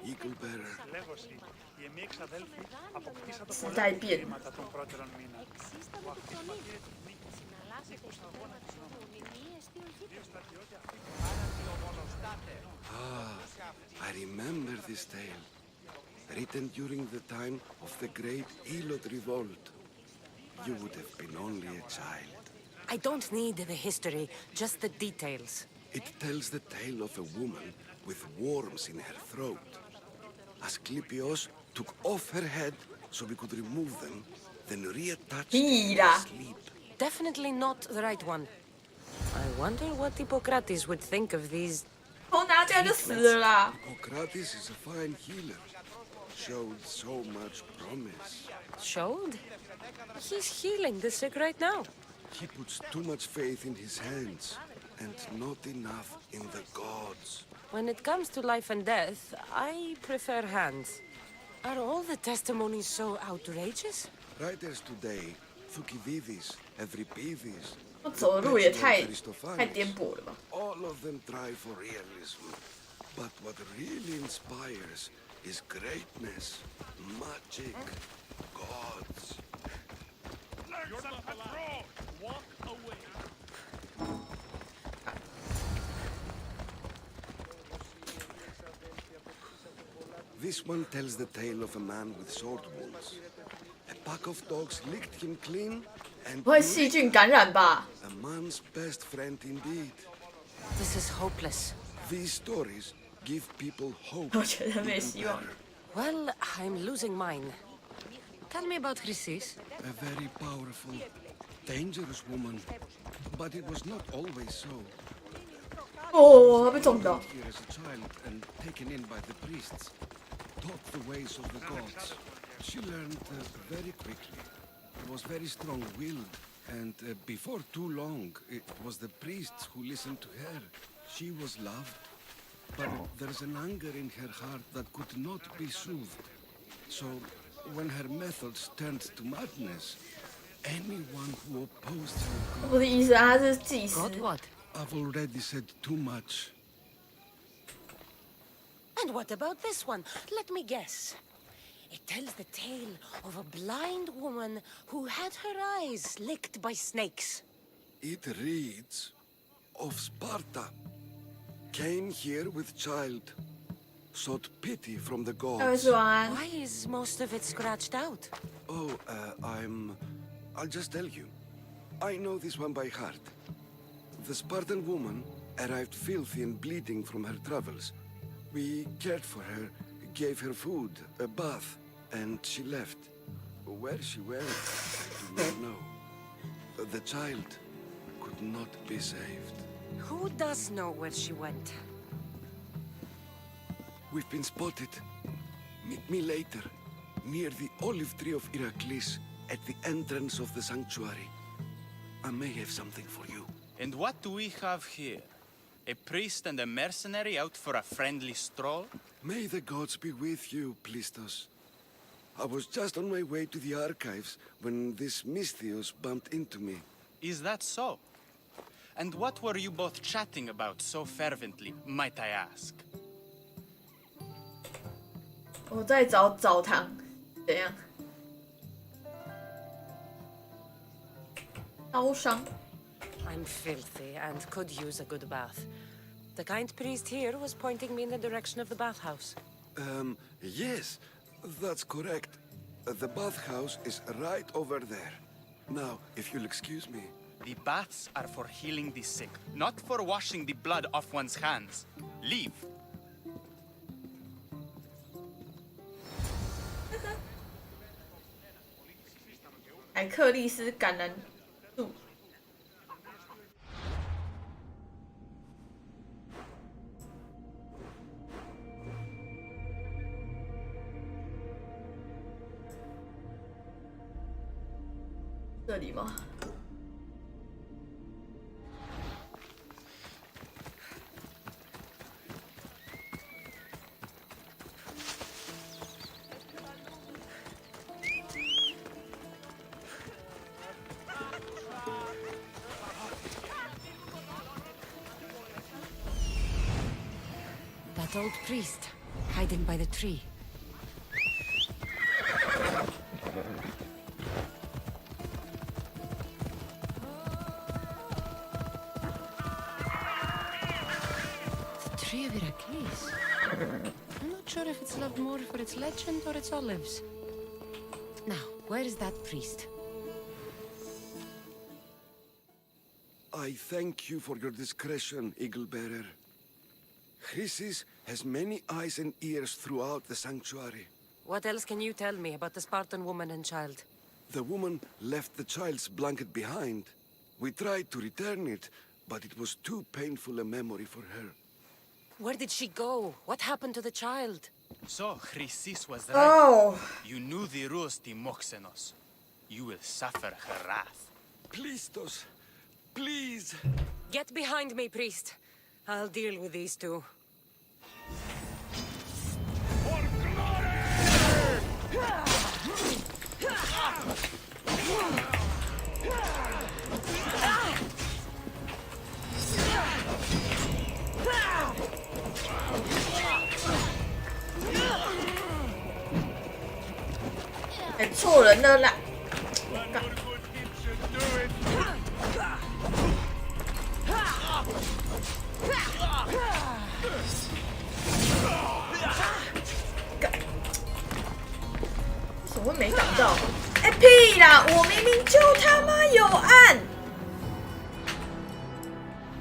eagle bearer. 时代变了。Ah, I remember this tale. Written during the time of the great Elot revolt. You would have been only a child. I don't need the history, just the details. It tells the tale of a woman with worms in her throat. Asclepios took off her head so we could remove them, then reattached it in sleep. Definitely not the right one. I wonder what Hippocrates would think of these. 头拿掉就死了啦。 Hippocrates is a fine healer. Showed so much promise. Showed? He's healing the sick right now. He puts too much faith in his hands, and not enough in the gods. When it comes to life and death, I prefer hands. Are all the testimonies so outrageous? Writers today, Thucydides, Euripides, 我走的路也太颠簸了吧。 all of them try for realism. But what really inspires is greatness, magic, gods. Walk away. This one tells the tale of a man with sword wounds. A pack of dogs licked him clean and 不会细菌感染吧？ a man's best friend indeed. This is hopeless. These stories give people hope. 我觉得没希望。 Well, I'm losing mine. Tell me about Chrysis. A very powerful, dangerous woman. But it was not always so. 哦，被中到。 Here as a child and taken in by the priests. Taught the ways of the gods. She learned very quickly. Was very strong-willed. And before too long, it was the priests who listened to her. She was loved. But there's an anger in her heart that could not be soothed. So, when her methods turned to madness, anyone who opposed her 不是医生，他是祭司。 God what? I've already said too much. And what about this one? Let me guess. It tells the tale of a blind woman who had her eyes licked by snakes. It reads of Sparta. Came here with child. Sought pity from the 他会 gods. 说安。 Why is most of it scratched out? Oh, I'll just tell you. I know this one by heart. The Spartan woman arrived filthy and bleeding from her travels. We cared for her, gave her food, a bath, and she left. Where she went, I do not know. The child could not be saved. Who does know where she went? We've been spotted. Meet me later, near the olive tree of Heracles, at the entrance of the sanctuary. I may have something for you. And what do we have here? A priest and a mercenary out for a friendly stroll? May the gods be with you, Plistos. I was just on my way to the archives when this Misthios bumped into me. Is that so? And what were you both chatting about so fervently, might I ask? 我在找澡堂，怎样？刀伤。 I'm filthy and could use a good bath. The kind priest here was pointing me in the direction of the bathhouse. Yes, that's correct. The bathhouse is right over there. Now, if you'll excuse me. The baths are for healing the sick, not for washing the blood off one's hands. Leave. 海克力斯橄榄树。这里吗？That old priest, hiding by the tree. The tree of Heracles. I'm not sure if it's loved more for its legend or its olives. Now, where is that priest? I thank you for your discretion, Eagle Bearer. Chrysis has many eyes and ears throughout the sanctuary. What else can you tell me about the Spartan woman and child? The woman left the child's blanket behind. We tried to return it, but it was too painful a memory for her. Where did she go? What happened to the child? So, Chrysis was right. Oh, You knew the rules, Timoxenos. You will suffer her wrath. Plistos, please. Get behind me, priest. I'll deal with these two.哎，错人了啦！怎么会没挡到？哎屁啦！我明明就他妈有按！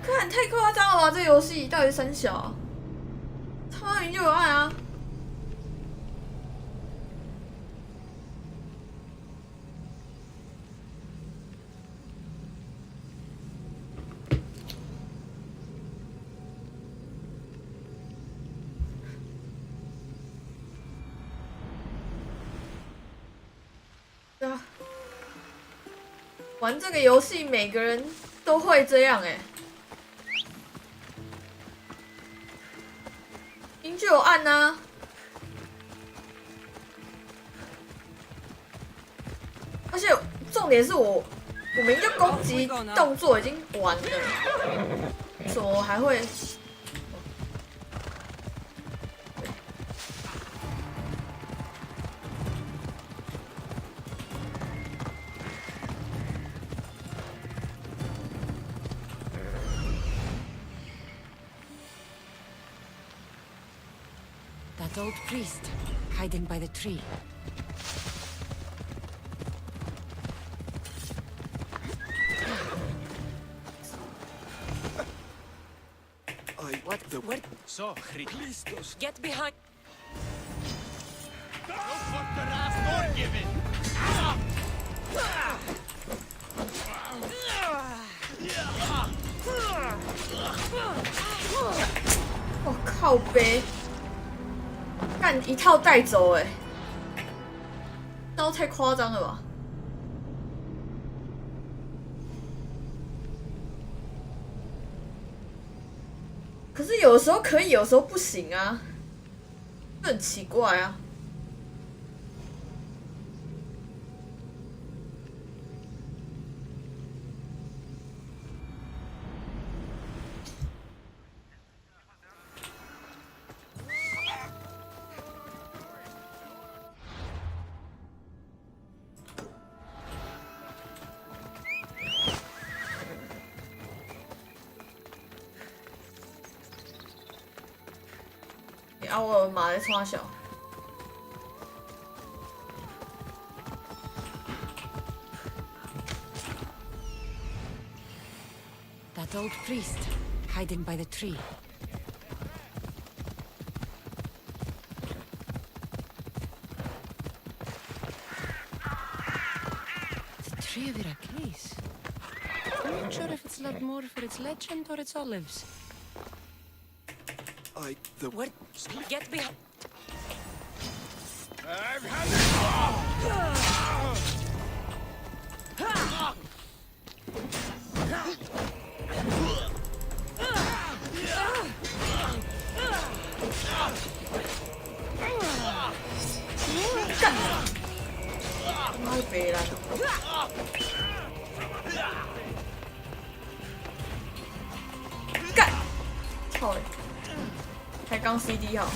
看太夸张了吧！这游戏到底是三小啊？他妈明明就有按啊！啊！玩这个游戏，每个人都会这样哎、明就有按啊！而且重点是我明就攻击动作已经完了，怎么还会？ That old priest, hiding by the tree. What? What? So, Plistos. Get behind! Don't fuck the ass nor give it! 我靠背，干一套带走哎、刀太夸张了吧？可是有时候可以，有时候不行啊，就很奇怪啊。啊，我马在冲小。That old priest, hiding by the tree. The tree of Heracles. I'm not sure if it's loved more for its legend or its olives. What? Get behind! I've had it! Cắt. Nói về là cắt. Thôi. 才刚 CD 好。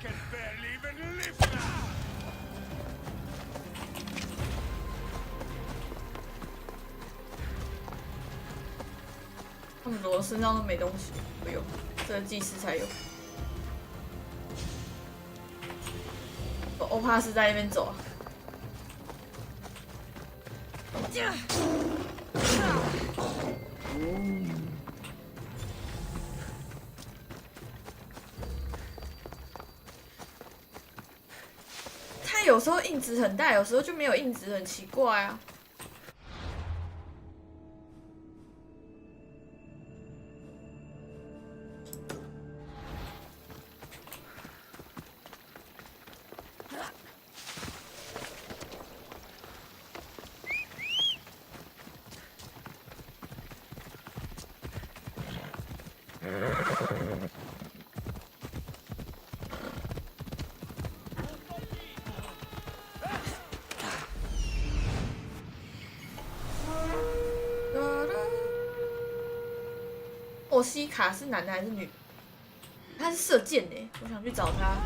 can barely even live now. 他们怎么身上都没东西？不用，这个祭司才有。欧帕斯在那边走啊。他有时候硬直很大，有时候就没有硬直，很奇怪啊。欧西卡是男的还是女的？他是射箭的，我想去找他。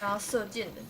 然后射箭的。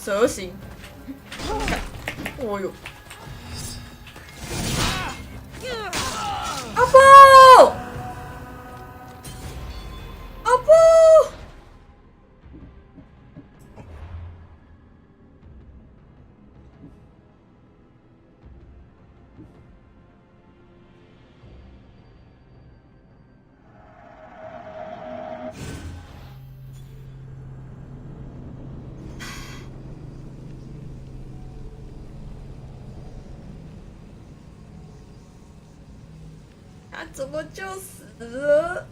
蛇形，哦呦！阿布，阿布，他怎么就死了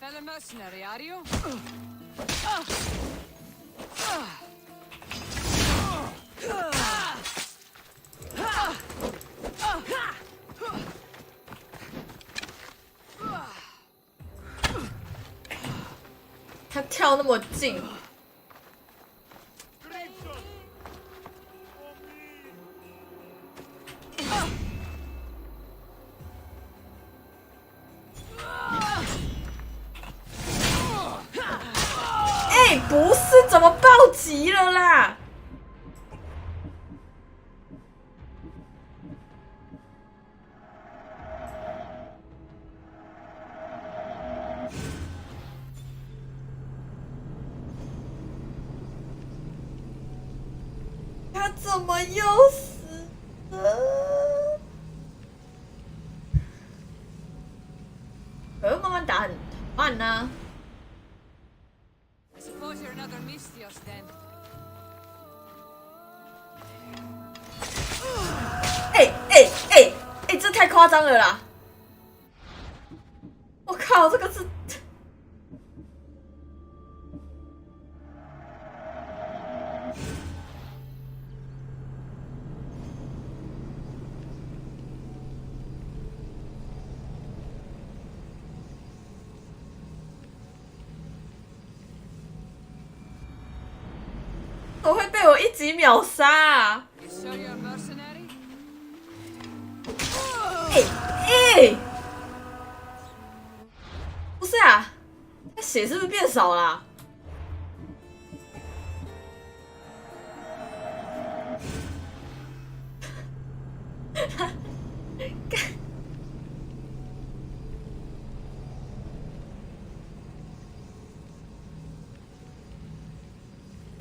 ？Fellow mercenary, are you? 他跳那么近。不是，怎么暴击了啦？他怎么又死了？可是慢慢打很慢呢。Suppose you're another Mystios then. 这太夸张了啦！我靠，这个是……我会被我一击秒杀啊！ You sure you're a mercenary? 不是啊，他血是不是变少啦、啊？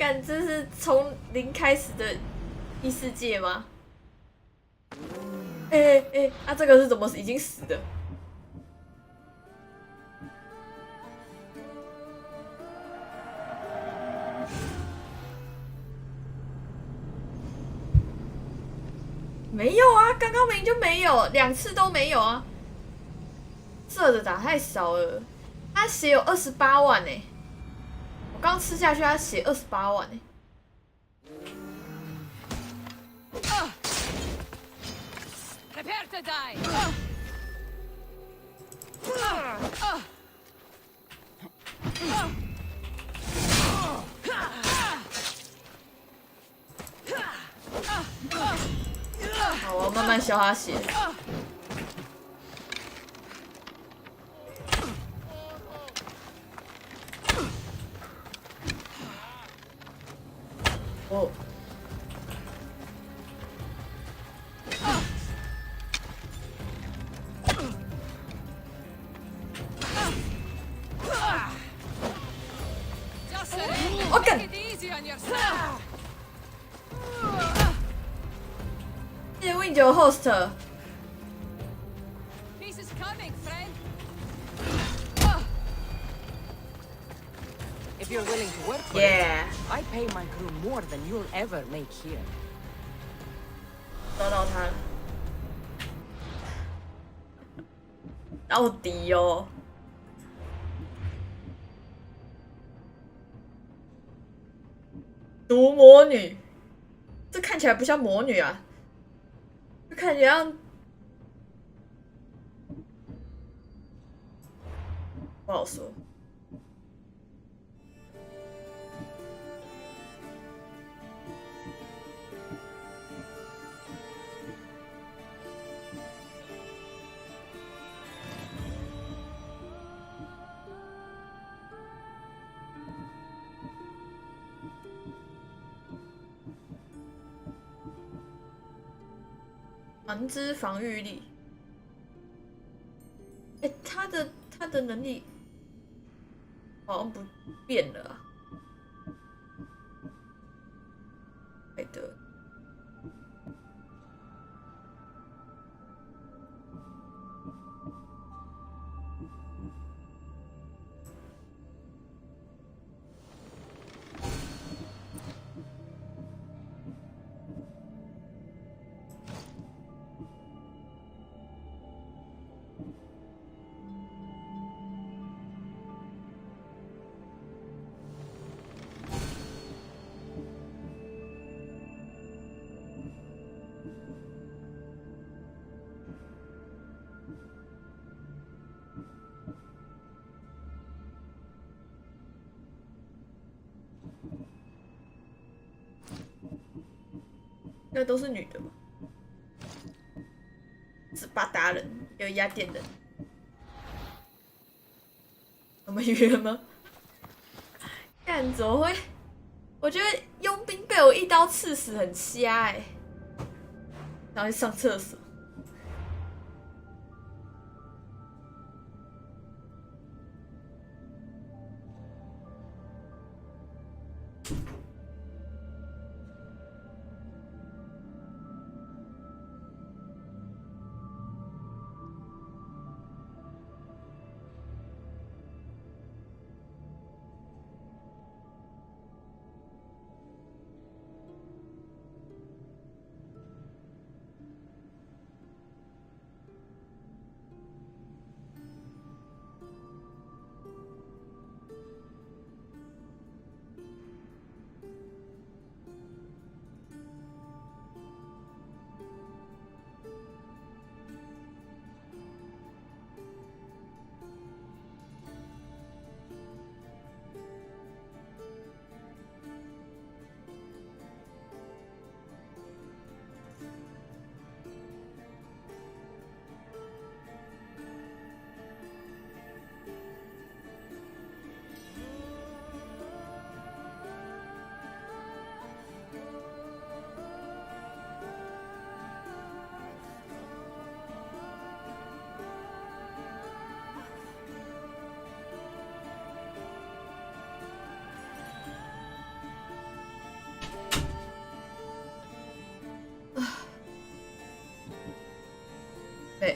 干，这是从零开始的异世界吗？啊，这个是怎么已经死的？没有啊，刚刚明明就没有，2次都没有啊。射的打太少了，他血有28万欸，我刚吃下去，他血28万欸。Prepare to die! 好，我要慢慢消他血。哦。我干！ Take it easy on yourself! Win your host. Peace is coming, friend. If you're willing to work for Yeah. it, I pay my crew more than you'll ever make here. 抓到他了，到底哦。毒魔女，这看起来不像魔女啊，这看起来像……不好说。船只防御力，他的能力好像不变了啊。海德，那都是女的吧？斯巴达人，有雅典人，我们约了吗？干怎么会？我觉得佣兵被我一刀刺死很瞎欸，然后去上厕所。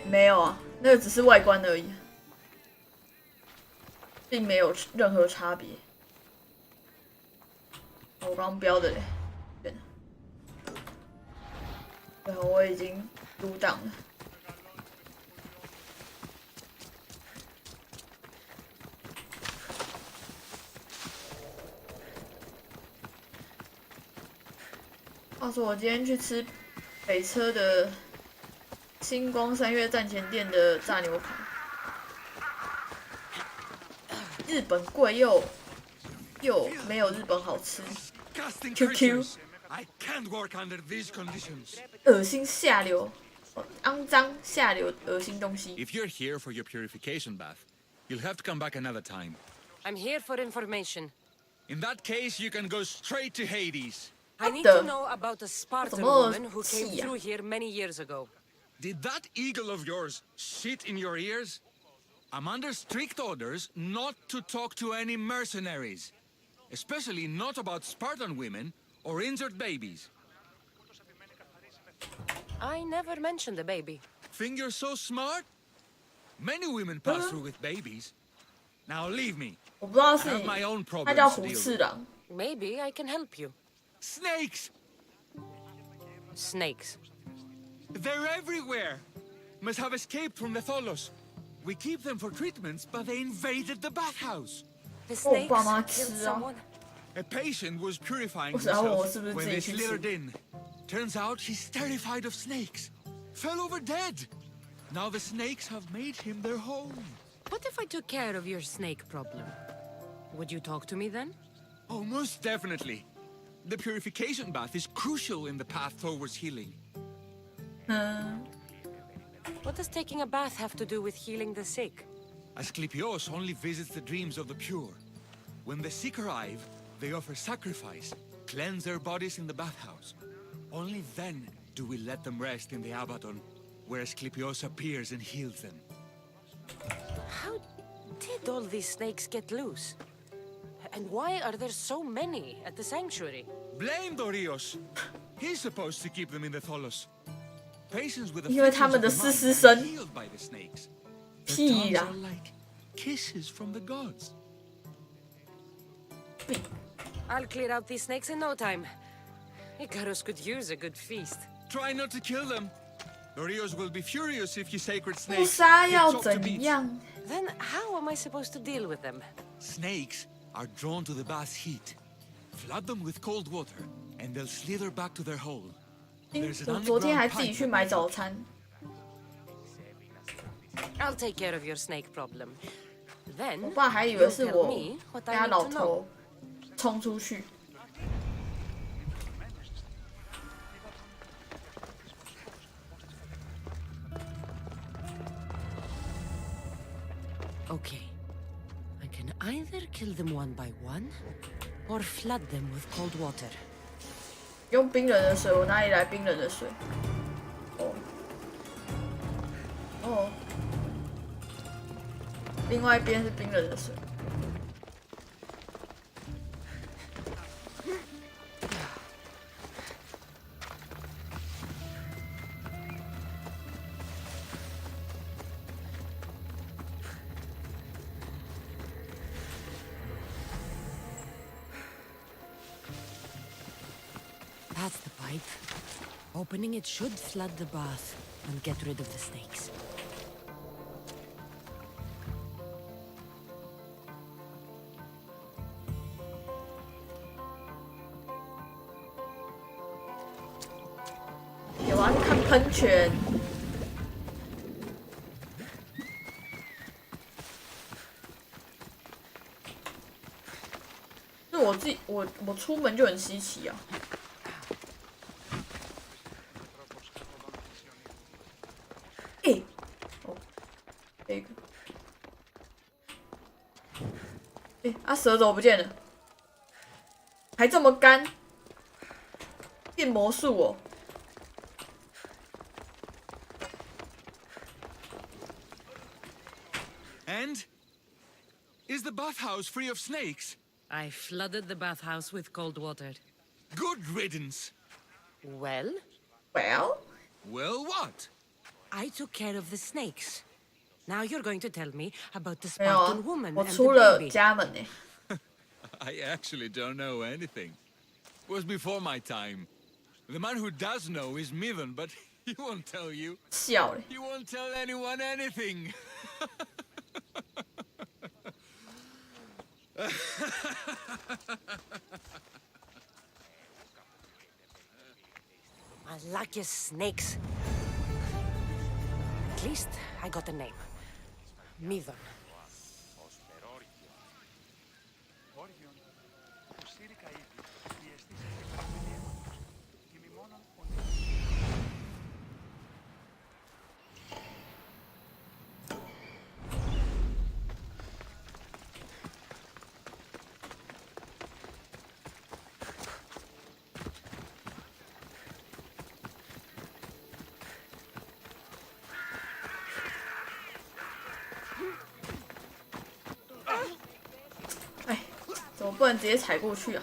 没有啊，那个只是外观而已，并没有任何差别。我刚标的嘞，天哪！然后我已经读档了。话说我今天去吃北车的星光三月站前店的炸牛排，日本贵又没有日本好吃。QQ， I can't work under these conditions. 恶心下流，肮脏下流，恶心东西。 If you're here for your purification bath, you'll have to come back another time. I'm here for information. In that case, you can go straight to Hades. I need the- to know about a Spartan怎么 woman who came 气呀？ through here many years ago. Did that eagle of yours shit in your ears? I'm under strict orders not to talk to any mercenaries, especially not about Spartan women or injured babies. I never mentioned a baby. Think you're so smart? Many women pass through with babies. Now leave me. 我不知道 I 是 have my own 它叫 problems to 虎 deal 次 with. 郎， Maybe I can help you. Snakes! Snakes. They're everywhere! Must have escaped from the Tholos. We keep them for treatments, but they invaded the bathhouse. The Oh, snakes Bama, killed吃啊。 someone. A patient was purifying 我想问我 himself 是不是 when 自 they 己去 slithered 吃？ in. Turns out he's terrified of snakes. Fell over dead. Now the snakes have made him their home. What if I took care of your snake problem? Would you talk to me then? Oh, most definitely. The purification bath is crucial in the path towards healing. 嗯， What does taking a bath have to do with healing the sick? Asclepios only visits the dreams of the pure. When the sick arrive, they offer sacrifice, cleanse their bodies in the bathhouse. Only then do we let them rest in the Abaddon, where Asclepios appears and heals them. How did all these snakes get loose? And why are there so many at the sanctuary? Blame Dorios. He's supposed to keep them in the Tholos. Patients with 因为他们的 afflictions 思 of 思 the mind 生 are healed by the snakes. Their 屁 tongues 啦 are like kisses from the gods. I'll clear out these snakes in no time. Icarus could use a good feast. Try not to kill them. Dorios will be furious if you sacred 不 snakes 杀 get 要 chopped to 怎 bits. 样？ Then how am I supposed to deal with them? Snakes are drawn to the bath's heat. Flood them with cold water, and they'll slither back to their hole. There's an 我昨天 underground 还自己 pipe 去买早餐。 I'll take care of your snake problem. Then 我爸还以为 you'll 是 tell 我 me what 被 I 他 need 老 to know. 头冲出去。 Okay. I can either kill them one by one, or flood them with cold water. 用冰冷的水，我哪里来冰冷的水？哦，哦，另外一边是冰冷的水。 That's the pipe. Opening it should flood the bath and get rid of the snakes. Okay, 我要去看喷泉。是我自己，我出门就很稀奇啊。哎、哦，这个，哎、啊，蛇怎么不见了？还这么干，变魔术哦。 And? Is the bathhouse free of snakes? I flooded the bathhouse with cold water. Good riddance. Well? Well， Well, what? I took care of the snakes. Now you're going to tell me about the 没有啊 Spartan，woman 我 and 出 the 了 baby. 家门呢。 I actually don't know anything. It was before my time. The man who does know is Mivan, but he won't tell you. 笑嘞， He won't tell anyone anything. I like your snakes. At least I got a name. Midon.哎，怎么不能直接踩过去啊？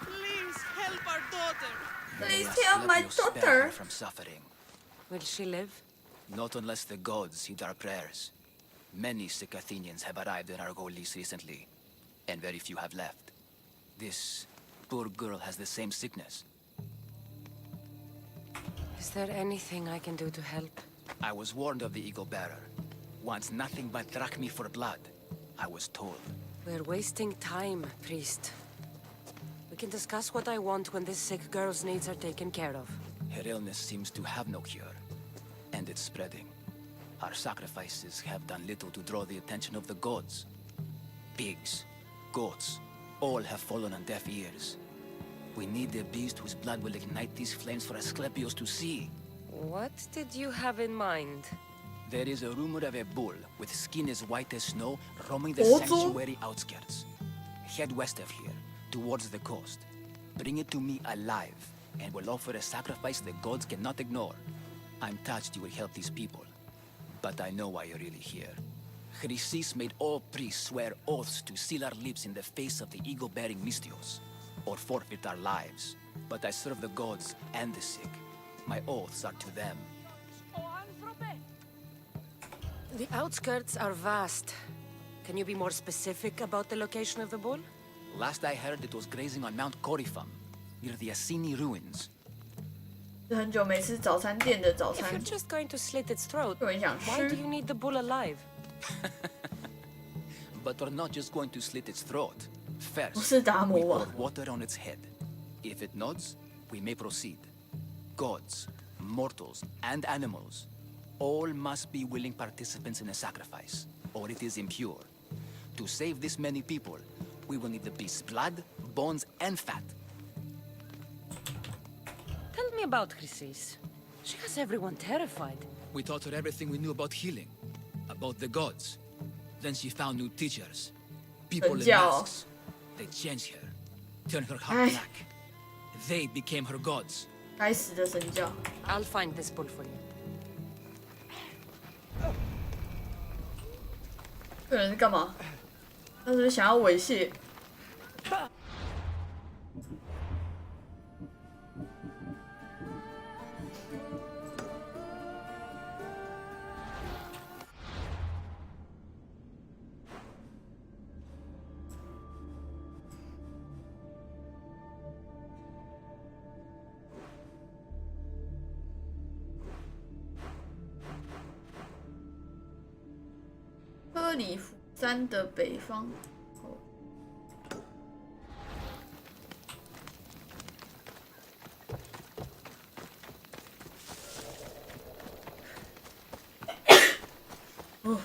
Please help our daughter. Please Must help let my you spare her daughter. from suffering. Will she live? Not unless the gods heed our prayers. Many sick Athenians have arrived in our Argolis recently, and very few have left. This poor girl has the same sickness. Is there anything I can do to help? I was warned of the Eagle Bearer. Wants nothing but drachmi for blood. I was told. We're wasting time, priest. We can discuss what I want when this sick girl's needs are taken care of. Her illness seems to have no cure, and it's spreading. Our sacrifices have done little to draw the attention of the gods. Pigs, goats, all have fallen on deaf ears. We need a beast whose blood will ignite these flames for Asclepios to see. What did you have in mind? There is a rumor of a bull with skin as white as snow roaming the Also? sanctuary outskirts. Head west of here, towards the coast. Bring it to me alive, and we'll offer a sacrifice the gods cannot ignore. I'm touched you will help these people, but I know why you're really here. Chrysis made all priests swear oaths to seal our lips in the face of the eagle-bearing Mystios, or forfeit our lives. But I serve the gods and the sick. My oaths are to them. The outskirts are vast. Can you be more specific about the location of the bull? Last I heard, it was grazing on Mount Corifum, near the Assini ruins. 是很久没吃早餐店的早 If 餐 you're，just going to slit its throat, 就很想 why do 吃。 you need the bull alive? But we're not just going to slit its throat. 不 First, 是达 we 摩 pour 啊， water on its head. If it nods, we may proceed. Gods, mortals, and animals, all must be willing participants in a sacrifice, or it is impure. To save this many people, we will need the beast's blood, bones, and fat. Tell me about Chrysis. She has everyone terrified. We taught her everything we knew about healing, about the gods. Then she found new teachers, people in 神教 masks. They changed her, turned her heart Ay. black. They became her gods. 该死的神教。 I'll find this bull for you. 这人是干嘛？他是不是想要猥亵？科里夫山的北方。哦哦，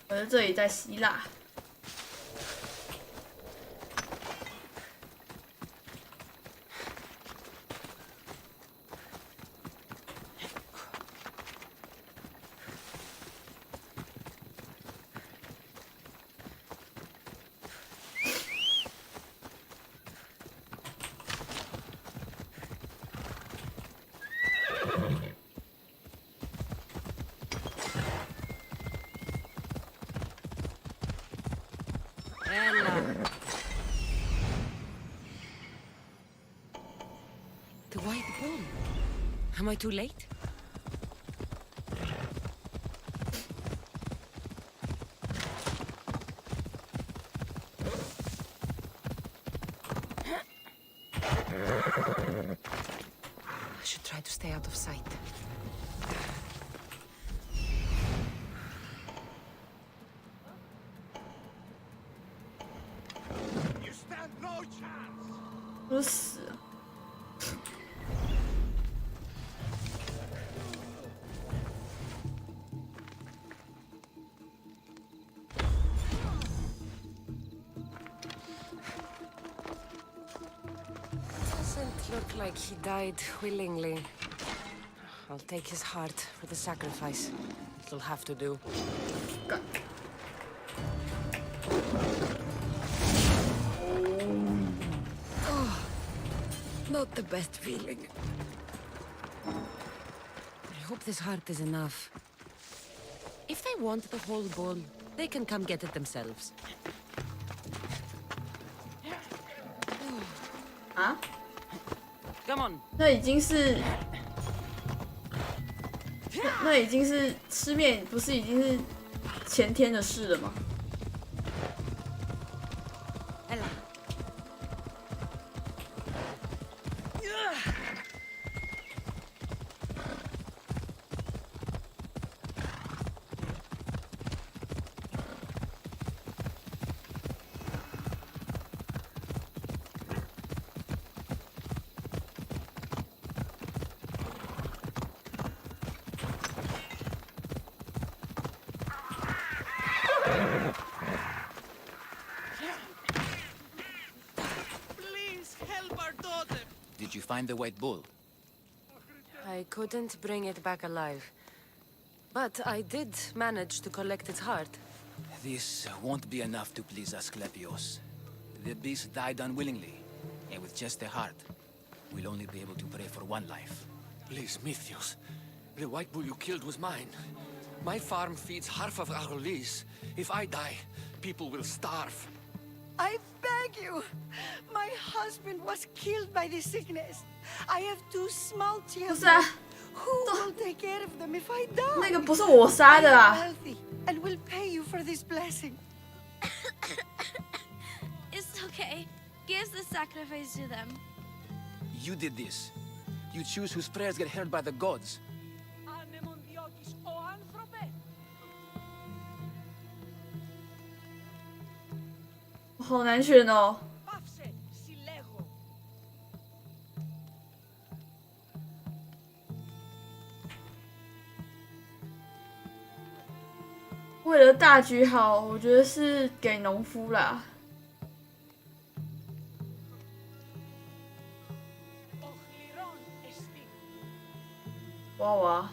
我在这里在希腊。white bull. Am I too late? I should try to stay out of sight. You stand no chance! 不是死啊！ Doesn't look like he died willingly. I'll take his heart for the sacrifice. It'll have to do. Oh, not the best feeling. I hope this heart is enough. If they want the whole bull, they can come get it themselves. 啊， Come on. 那已经是，那已经是吃面，不是已经是前天的事了吗？ Ella. Please help our daughter! Did you find the white bull? I couldn't bring it back alive. But I did manage to collect its heart. This won't be enough to please Asclepios. The beast died unwillingly, and with just the heart, we'll only be able to pray for one life. Please, Mythios. The white bull you killed was mine. My farm feeds half of our lease. If I die, people will starve. I beg you! My husband was killed by this sickness. I have 2 small 不 children. 是啊， Who will take care of them if I die? 那个不是我杀的 I 啊 am！ wealthy and will pay you for this blessing. It's okay. Give the sacrifice to them. You did this. You choose whose prayers get heard by the gods. 好难选哦。为了大局好，我觉得是给农夫啦。哇哇！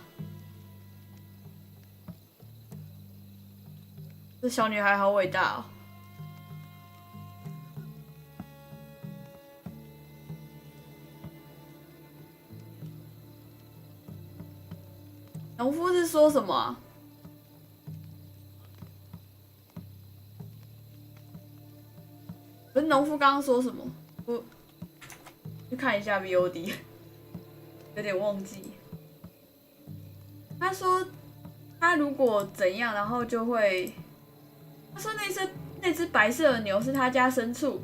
这小女孩好伟大哦。农夫是说什么啊？不是农夫刚刚说什么？我去看一下 VOD， 有点忘记。他说他如果怎样，然后就会，他说那只白色的牛是他家牲畜，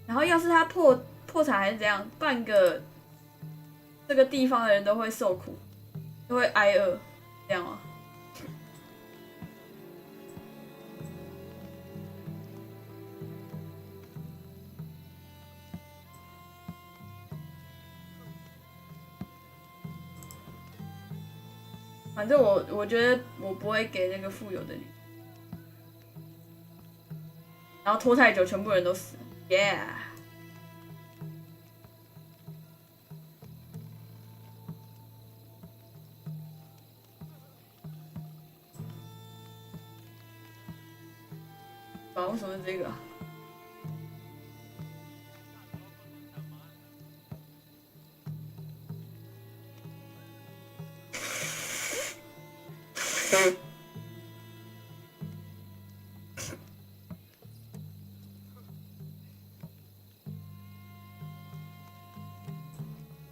然后要是他破产还是怎样，半个这个地方的人都会受苦，都会挨饿，这样吗？反正我觉得我不会给那个富有的女，然后拖太久，全部人都死了。Yeah。为什么是这个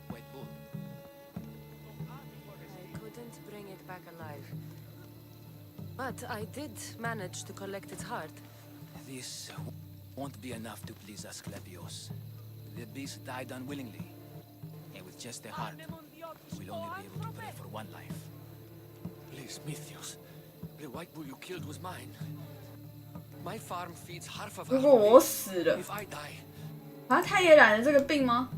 ？White bull. alive. But I did manage to collect its heart. This won't be enough to please Asclepios. The beast died unwillingly. And with just a heart, we'll only be able to pray for one life. Please, Mithios. The white bull you killed was mine. My farm feeds half of 如果我 Argolis. 死了， If I die, 啊，他也染了这个病吗？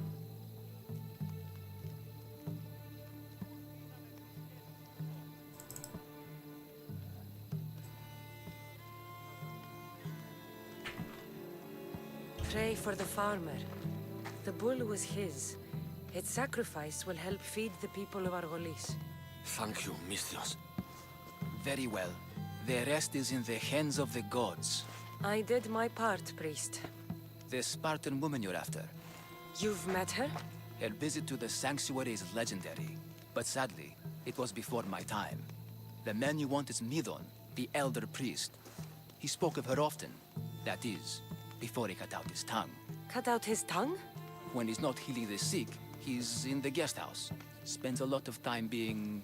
Pray for the farmer. The bull was his. Its sacrifice will help feed the people of Argolis. thank you, Mithios. Very well. The rest is in the hands of the gods. I did my part, priest. The Spartan woman you're after. You've met her? Her visit to the sanctuary is legendary. But sadly, it was before my time. The man you want is Midon, the elder priest. He spoke of her often. That is, before he cut out his tongue. Cut out his tongue? When he's not healing the sick, he's in the guest house. Spends a lot of time being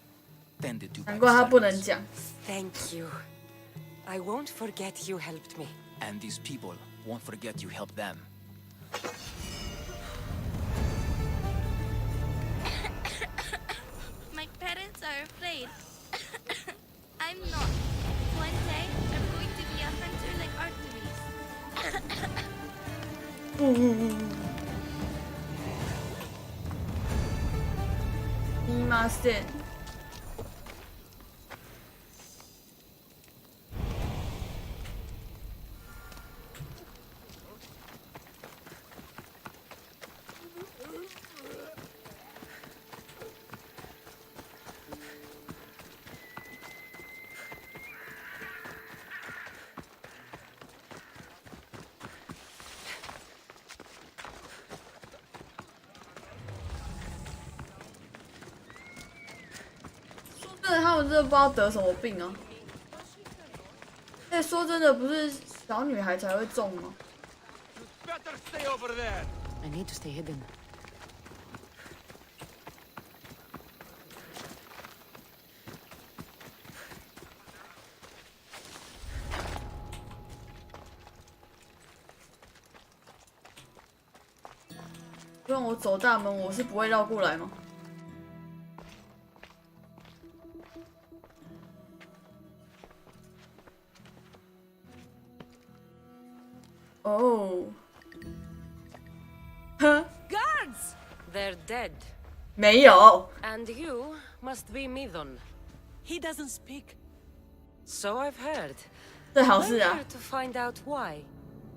tended to by 难怪他不能 servants. 讲。 Thank you. I won't forget you helped me. And these people won't forget you helped them. My parents are afraid. I'm not. One day, I'm going to be a hunter like Artemis. すみません。说真的，他们真的不知道得什么病啊！说真的，不是小女孩才会中吗？ Better stay over there. I need to stay hidden. "不让我走大门，我是不会绕过来吗？哦，呵， Guards! They're dead. 没有， And you must be Midon. He doesn't speak. So I've heard. 最好 I'm 是啊 here，to find out why.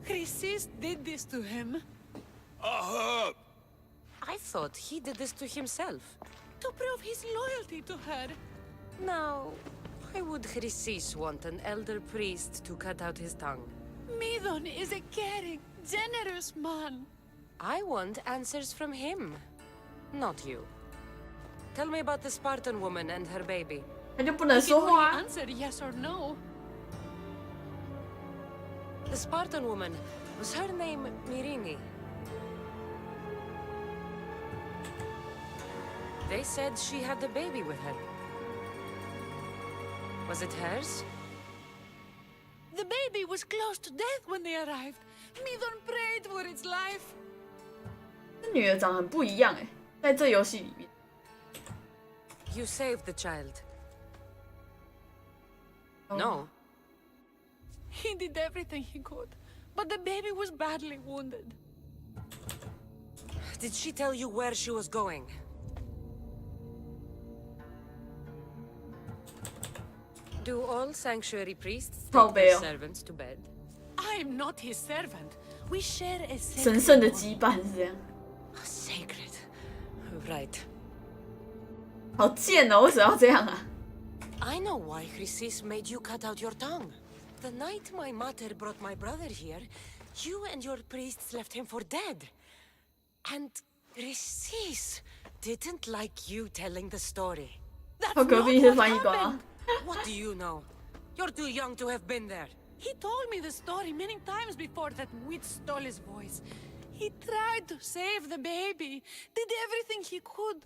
Chrysis did this to him I thought he did this to himself. to prove his loyalty to her. Now, why would Chrysis want an elder priest to cut out his tongue? Midon is a caring, generous man. I want answers from him, not you. Tell me about the Spartan woman and her baby. 他就不能 He can 说 only 话啊。 answer yes or no. The Spartan woman, was her name Mirini? They said she had a baby with her. Was it hers? The baby was close to death when they arrived. Midon prayed for its life. 这女的长得很不一样哎，在这游戏里面。 You saved the child. Oh. No. He did everything he could, but the baby was badly wounded. Did she tell you where she was going? Do all sanctuary priests How take their bad. servants to bed? I am not his servant. We share a 神 sacred 圣的 bond. 羁绊是这样， Sacred. Right. 好贱哦！为什么要这样啊？ I know why Chrysis made you cut out your tongue. The night my mater brought my brother here, you and your priests left him for dead. And Chrysis didn't like you telling the story. That's 他隔 not 壁是 what 翻译官 happened. 啊。 What do you know? You're too young to have been there. He told me the story many times before that witch stole his voice. He tried to save the baby, did everything he could.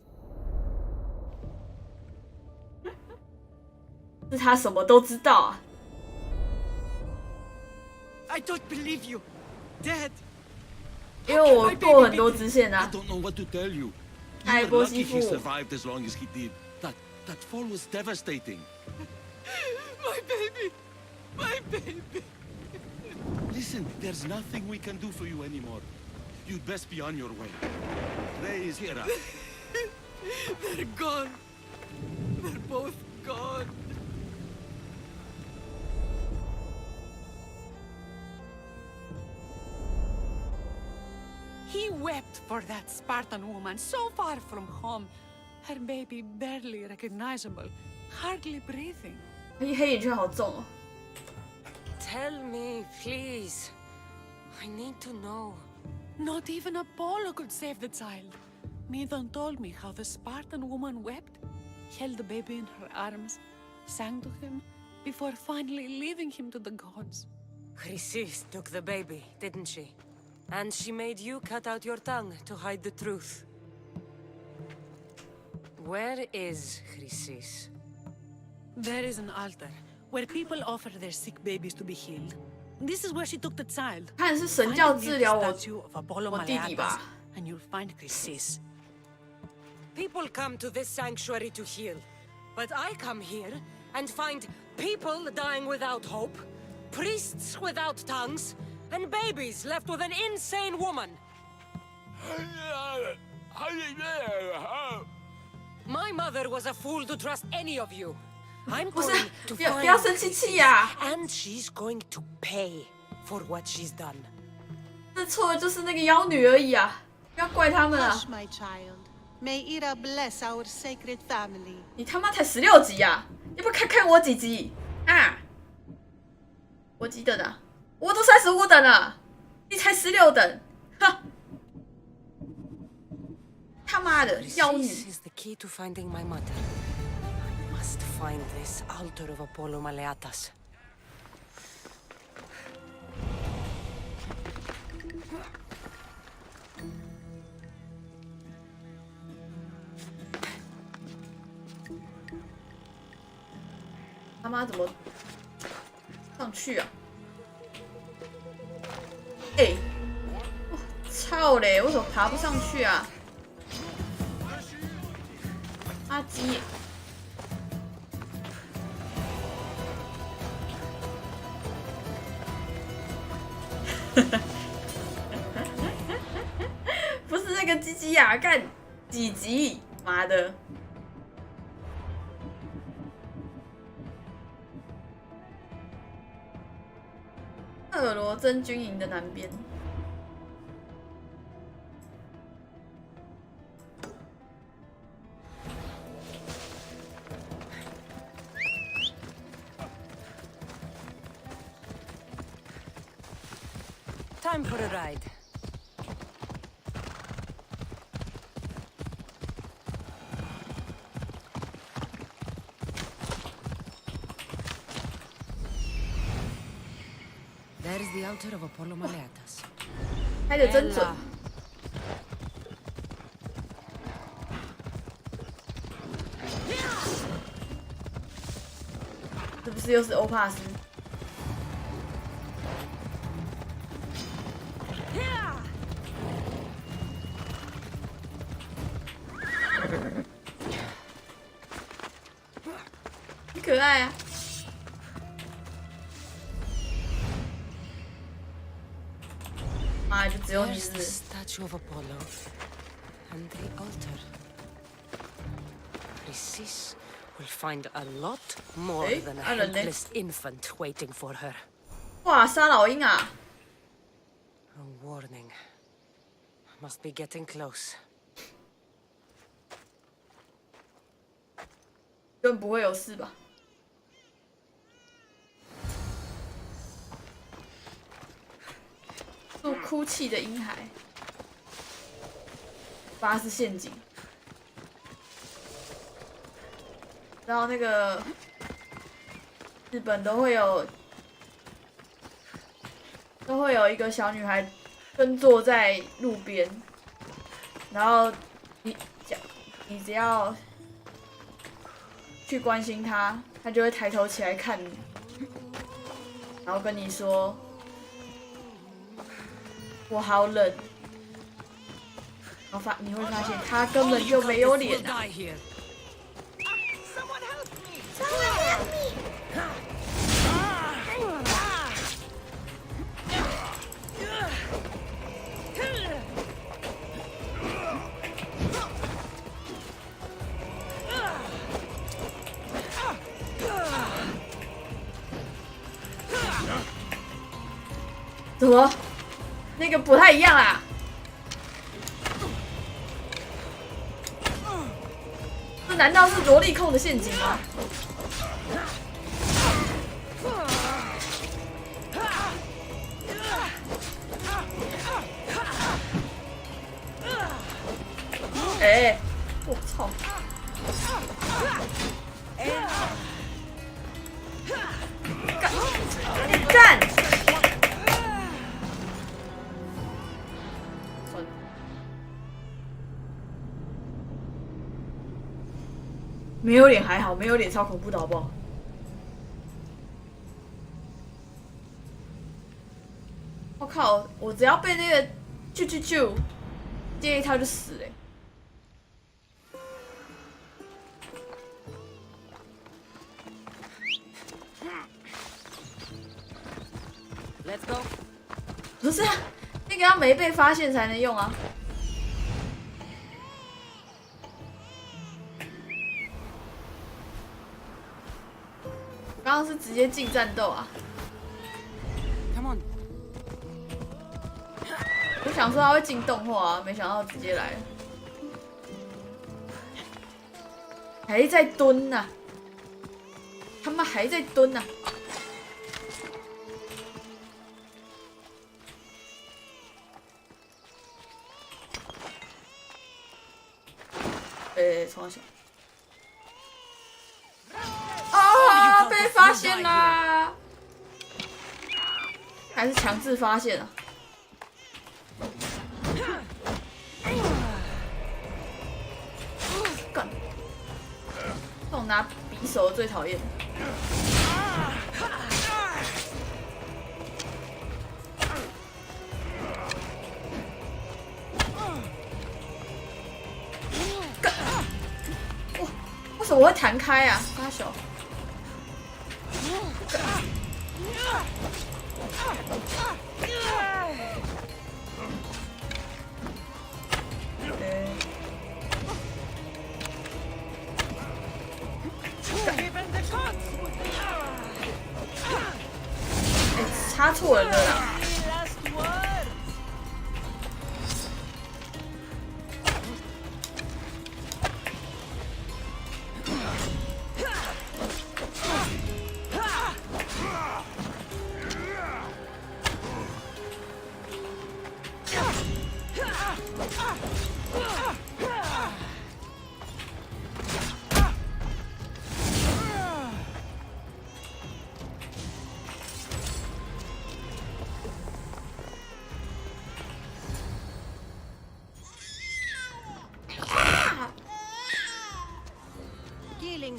是他什么都知道啊。 I don't believe you. Dad. 因为我过很多支线 I 啊。 don't know what to tell you. You 爱 were 波 lucky 西 he 夫， survived as long as he did. That fall was devastating. My baby. My baby. Listen, there's nothing we can do for you anymore. You'd best be on your way. Ray is here. They're gone. They're both gone. He wept for that Spartan woman so far from home. Her baby barely recognizable, hardly breathing. 黑眼圈好重哦。 Tell me, please. I need to know. Not even Apollo could save the child. Medon told me how the Spartan woman wept, held the baby in her arms, sang to him, before finally leaving him to the gods. Chrysis took the baby, didn't she? And she made you cut out your tongue to hide the truth. Where is Chrysis? There is an altar where people offer their sick babies to be healed. This is where she took the child. 看是神教 Find 治 the 疗 statue of Apollo 我弟弟 Maleatus, 吧。 and you'll find Chrysis. People come to this sanctuary to heal. But I come here and find people dying without hope, priests without tongues, and babies left with an insane woman. My mother was a fool to trust any of you. I'm 不是 going to 不要 find 不要生气气呀、 and she's going to pay for what she's done. 这错的就是那个妖女而已啊！不要怪他们啊！ Hush, my child. May Ira bless our sacred family. 你他妈才16集啊！要不要看看我几集啊？我几等啊？我都35等了，你才16等，哈！他妈的妖女！ This is the key to finding my mother. I must find this altar of Apollo Maleatus. "他妈怎么上去啊？哎、我操嘞！为什么爬不上去啊？阿基，不是那个鸡鸡呀，干几集？妈的！俄罗真军营的南边。Time for a ride. There is the altar of Apollo Maleatus. 拍的真准 Ella.。是不是又是欧帕斯？很可爱啊！妈呀，就只有你 There's 是 the statue of Apollo and the altar. Chrysis will find a lot more Eh? than a I don't know. helpless infant waiting for her. 哇，杀老鹰啊！ A warning. Must be getting close. 根本不会有事吧？做哭泣的婴孩，发是陷阱。然后那个日本都会有一个小女孩蹲坐在路边，然后你只要去关心他，他就会抬头起来看你，然后跟你说：“我好冷。”然后你会发现他根本就没有脸啊！怎么？那个不太一样啦！这难道是萝莉控的陷阱吗？哎，我操！干！没有脸还好，没有脸超恐怖的好不好？我靠！我只要被那个啾，接一套就死了。Let's go。不是啊，那个要没被发现才能用啊。刚刚是直接进战斗啊！ Come on。我想说他会进动画啊，没想到直接来了，还在蹲啊！他妈还在蹲啊！重新。啊！被发现啦！还是强制发现啊？干！这种拿匕首的最讨厌。为什么会弹开啊？发手。插错了啦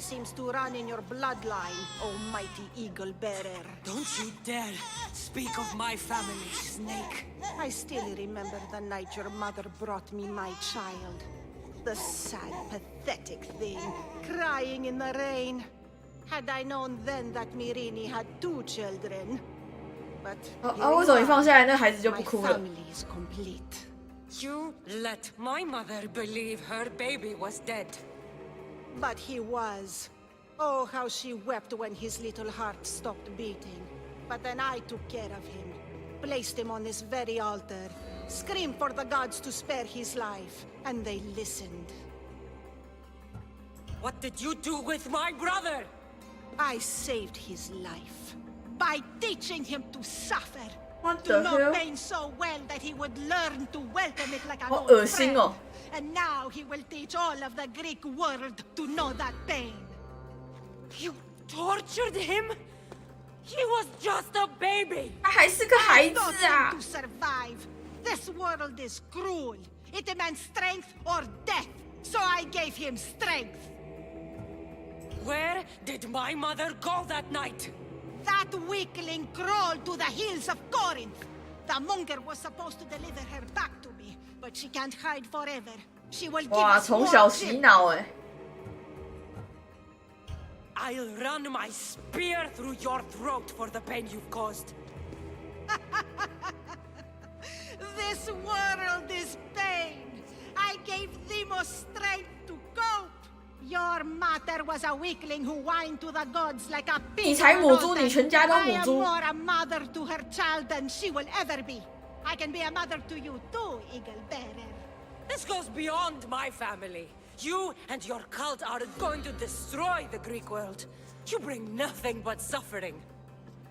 ！Seems to run in your bloodline, almighty eagle bearer. Don't you dare speak of my family, Snake. I still remember the night your mother brought me my child. The sad, pathetic thing, crying in the rain. Had I known then that Mirini had 2 children. But 为什么一放下来那孩子就不 my 哭了？ family is complete. You let my mother believe her baby was dead. But he was. Oh, how she wept when his little heart stopped beating. But then I took care of him, placed him on this very altar, screamed for the gods to spare his life, and they listened. What did you do with my brother? I saved his life by teaching him to suffer. What to the know hell? pain so well that he would learn to welcome it like an 好 old 恶心 friend. 哦！ And now he will teach all of the Greek world to know that pain. You tortured him? He was just a baby. 他还是个孩 I 子 taught 啊 him！ to survive. This world is cruel. It demands strength or death. So I gave him strength. Where did my mother go that night? That weakling crawled to the hills of Corinth. The monger was supposed to deliver her back to me, but she can't hide forever. She will give 哇， us 从 more 小洗 children. 脑哎。 I'll run my spear through your throat for the pain you've caused. This world is pain. I gave Demos strength to cope. Your mother was a weakling who whined to the gods like a 你 pig. 才母猪，你全家都 I 母 am 猪。 more a mother to her child than she will ever be. I can be a mother to you too, Eagle Bearer. This goes beyond my family. You and your cult are going to destroy the Greek world. You bring nothing but suffering.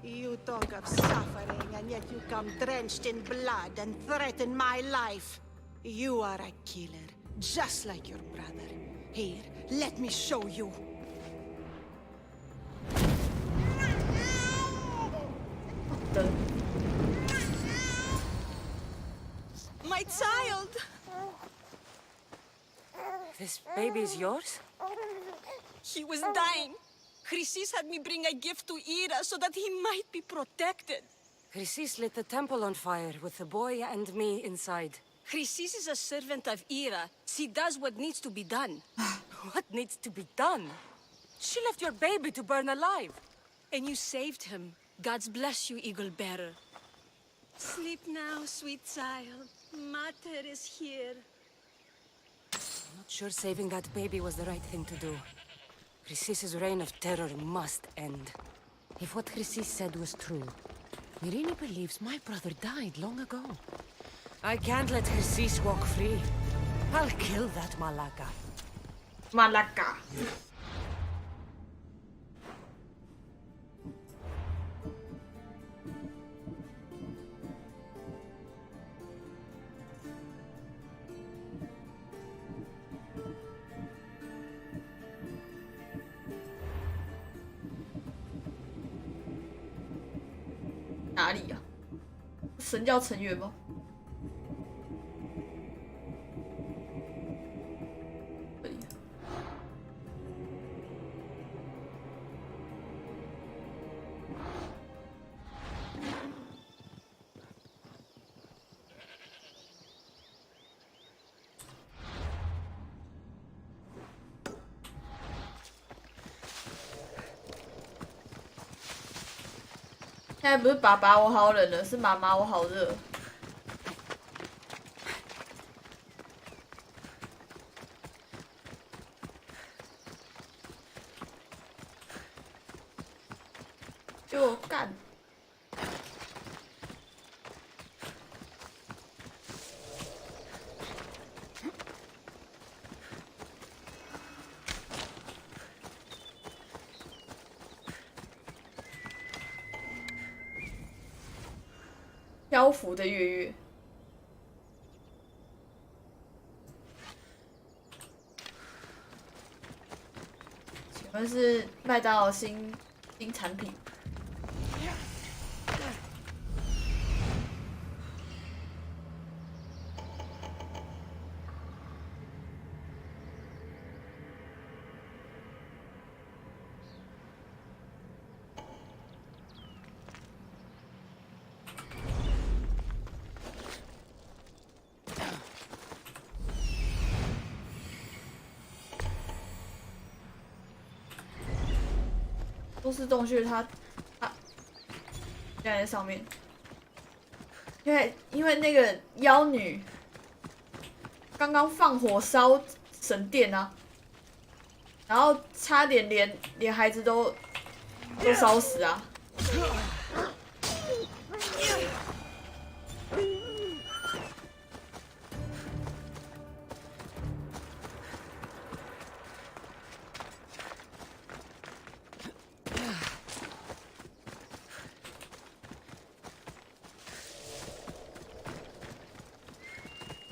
You talk of suffering, and yet you come drenched in blood and threaten my life. You are a killer, just like your brother. Here, let me show you. My child! This baby is yours? He was dying. Chrysis had me bring a gift to Ira so that he might be protected. Chrysis lit the temple on fire with the boy and me inside. Chrysis is a servant of Ira. She does what needs to be done. What needs to be done? She left your baby to burn alive. And you saved him. God's bless you, Eagle Bearer. Sleep now, sweet child. Mater is here. I'm not sure saving that baby was the right thing to do. Chrysis' reign of terror must end. If what Chrysis said was true, Myrine believes my brother died long ago. I can't let Chrysis walk free. I'll kill that Malaka. Malaka. 哪里呀、神教成员吗？这里现在不是爸爸我好冷了，是妈妈我好热。就干！漂浮的月月，请问是麦当劳新产品？都市洞穴它现在在上面，因为那个妖女刚刚放火烧神殿啊，然后差点连孩子都烧死啊。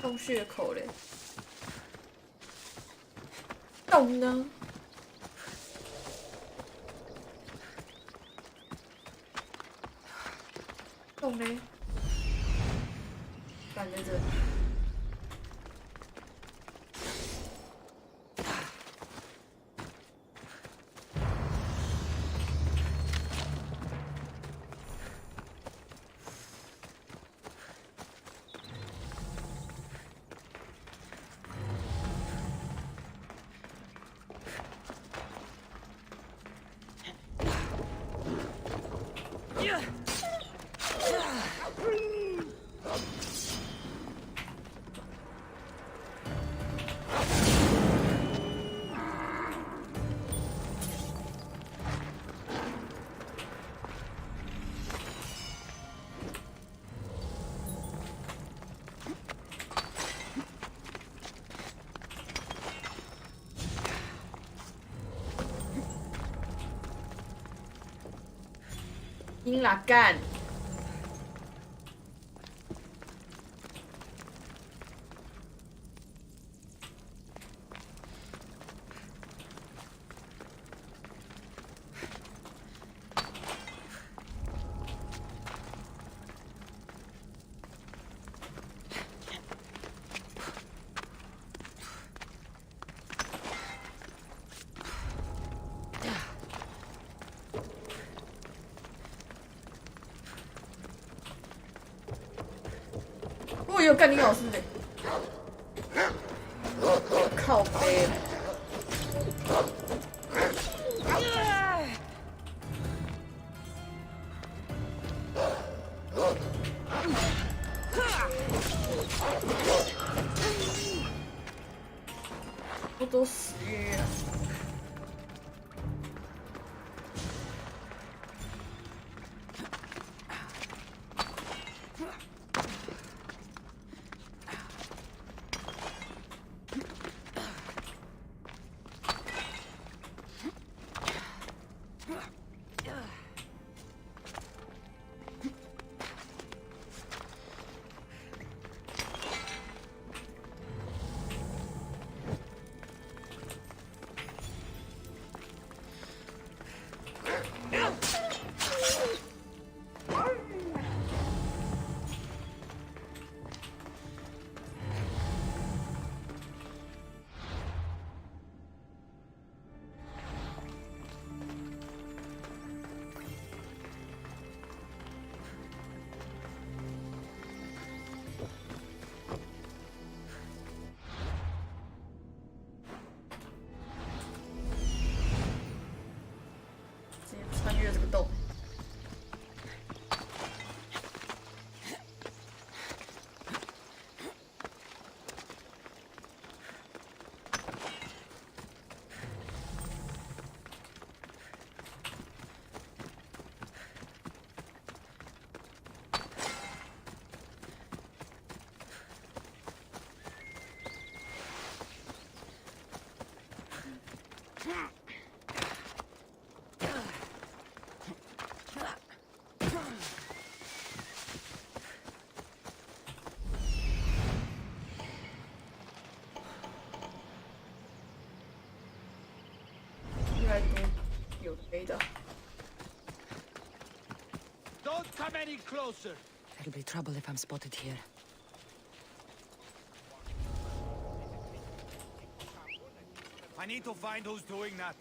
洞穴口嘞，洞呢？洞嘞？感觉这。拼啦干！哦哟，干你老师嘞！靠背。我都死约了。穿越这个洞。越来越有飞的。Don't come any closer. There'll be trouble if I'm spotted here. I need to find who's doing that.